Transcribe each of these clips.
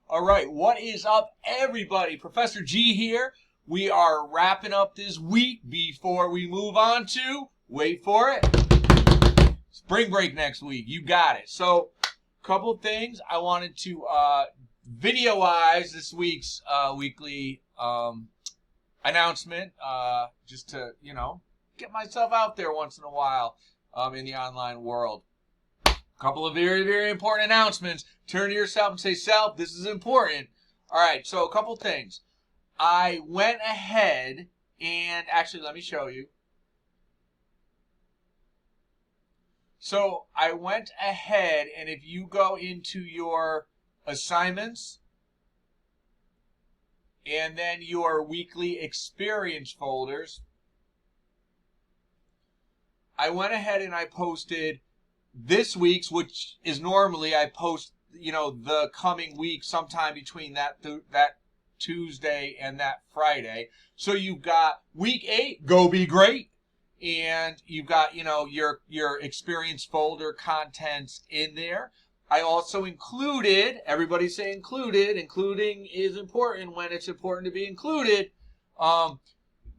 All right, what is up, everybody? Professor G here. We are wrapping up this week before we move on to, wait for it, spring break next week. You got it. So, couple things I wanted to videoize this week's weekly announcement, just to, get myself out there once in a while in the online world. Couple of very, very important announcements. Turn to yourself and say, self, this is important. All right, so a couple things. I went ahead and, actually, let me show you. So I went ahead, and if you go into your assignments and then your weekly experience folders, I went ahead and I posted this week's, which is normally I post, the coming week sometime between that Tuesday and that Friday. So you've got week 8, go be great, and you've got your experience folder contents in there. I also included, everybody say included. Including is important when it's important to be included.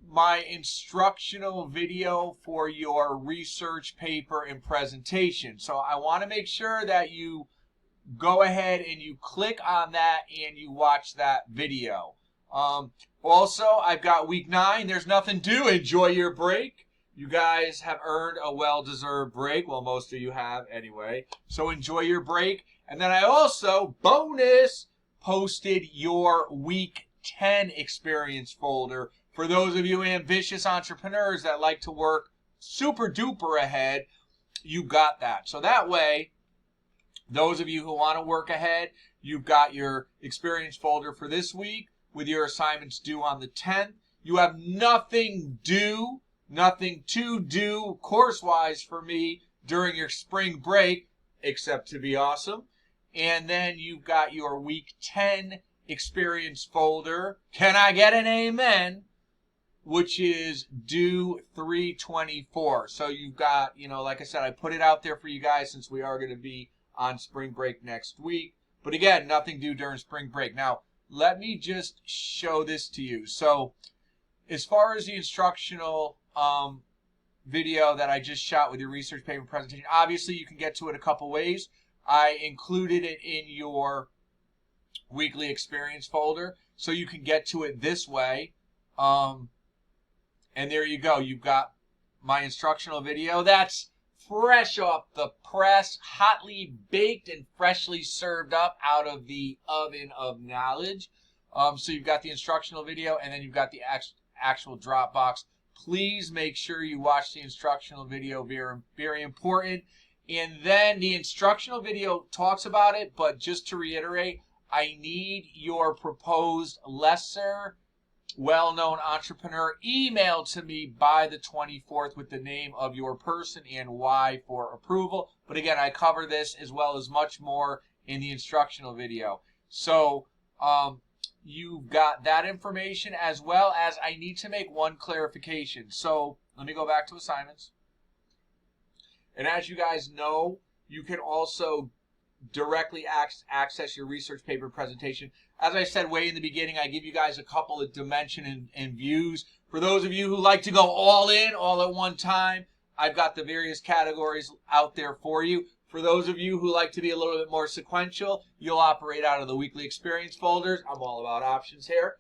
My instructional video for your research paper and presentation. So I want to make sure that you go ahead and you click on that and you watch that video. Also, I've got week 9. There's nothing due. Enjoy your break. You guys have earned a well-deserved break. Well, most of you have anyway. So enjoy your break. And then I also, bonus, posted your week 10 experience folder. For those of you ambitious entrepreneurs that like to work super duper ahead, you got that. So that way, those of you who want to work ahead, you've got your experience folder for this week with your assignments due on the 10th. You have nothing to do course-wise for me during your spring break, except to be awesome. And then you've got your week 10 experience folder. Can I get an amen? Which is due 3/24. So you've got, like I said, I put it out there for you guys since we are going to be on spring break next week. But again, nothing due during spring break. Now, let me just show this to you. So as far as the instructional video that I just shot with your research paper presentation, obviously you can get to it a couple ways. I included it in your weekly experience folder, so you can get to it this way. And there you go. You've got my instructional video. That's fresh off the press, hotly baked and freshly served up out of the oven of knowledge. So you've got the instructional video, and then you've got the actual Dropbox. Please make sure you watch the instructional video. Very, very important. And then the instructional video talks about it, but just to reiterate, I need your proposed lesser well-known entrepreneur emailed to me by the 24th with the name of your person and why for approval. But again, I cover this as well as much more in the instructional video. So you've got that information, as well as I need to make one clarification. So let me go back to assignments. And as you guys know, you can also directly access your research paper presentation. As I said way in the beginning, I give you guys a couple of dimension and views. For those of you who like to go all in, all at one time, I've got the various categories out there for you. For those of you who like to be a little bit more sequential, you'll operate out of the weekly experience folders. I'm all about options here.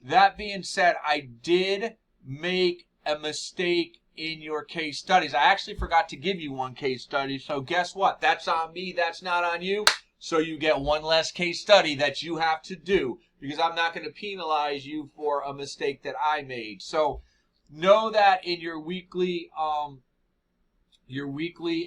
That being said, I did make a mistake in your case studies. I actually forgot to give you one case study, so guess what? That's on me, that's not on you. So you get one less case study that you have to do, because I'm not going to penalize you for a mistake that I made. So know that in your weekly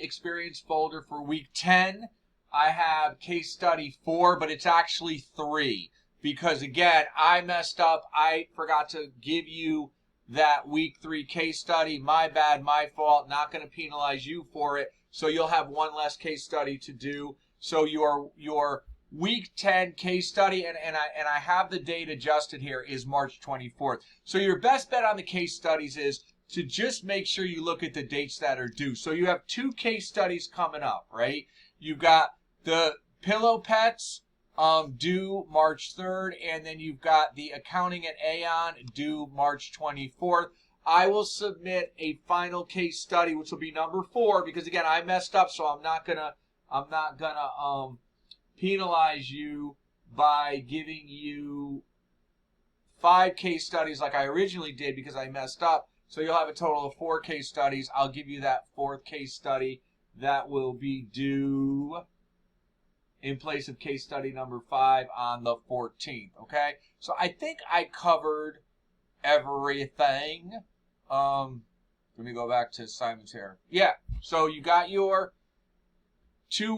experience folder for week 10, I have case study 4, but it's actually 3. Because again, I messed up. I forgot to give you that week 3 case study. My bad, my fault. Not going to penalize you for it. So you'll have one less case study to do. So your week 10 case study, and I have the date adjusted here, is March 24th. So your best bet on the case studies is to just make sure you look at the dates that are due. So you have 2 case studies coming up, right? You've got the Pillow Pets due March 3rd, and then you've got the accounting at Aon due March 24th. I will submit a final case study, which will be number 4, because again, I messed up, so I'm not gonna penalize you by giving you 5 case studies like I originally did because I messed up. So you'll have a total of 4 case studies. I'll give you that 4th case study that will be due in place of case study number 5 on the 14th. Okay, so I think I covered everything. Let me go back to Simon's here. Yeah, so you got your 2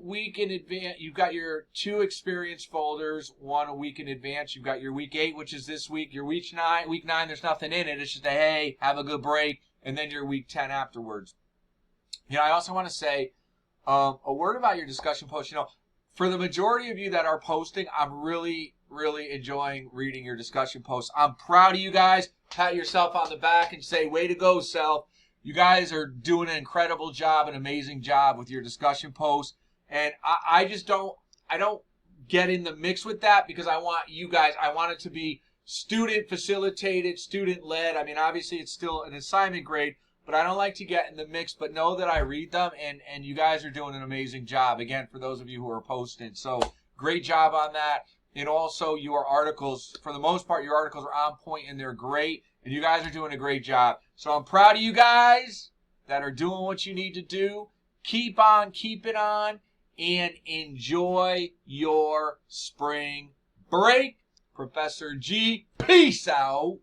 week in advance. You've got your 2 experience folders, 1 a week in advance. You've got your week 8, which is this week. Your week 9, there's nothing in it. It's just a hey, have a good break, and then your week 10 afterwards. You know, I also want to say a word about your discussion post. You know, for the majority of you that are posting, I'm really enjoying reading your discussion posts. I'm proud of you guys. Pat yourself on the back and say, way to go, self. You guys are doing an incredible job, an amazing job with your discussion posts. And I don't get in the mix with that because I want you guys, I want it to be student facilitated, student led. I mean, obviously it's still an assignment grade, but I don't like to get in the mix, but know that I read them and you guys are doing an amazing job. Again, for those of you who are posting. So great job on that. And also your articles, for the most part, your articles are on point and they're great. And you guys are doing a great job. So I'm proud of you guys that are doing what you need to do. Keep on keeping on and enjoy your spring break. Professor G, peace out.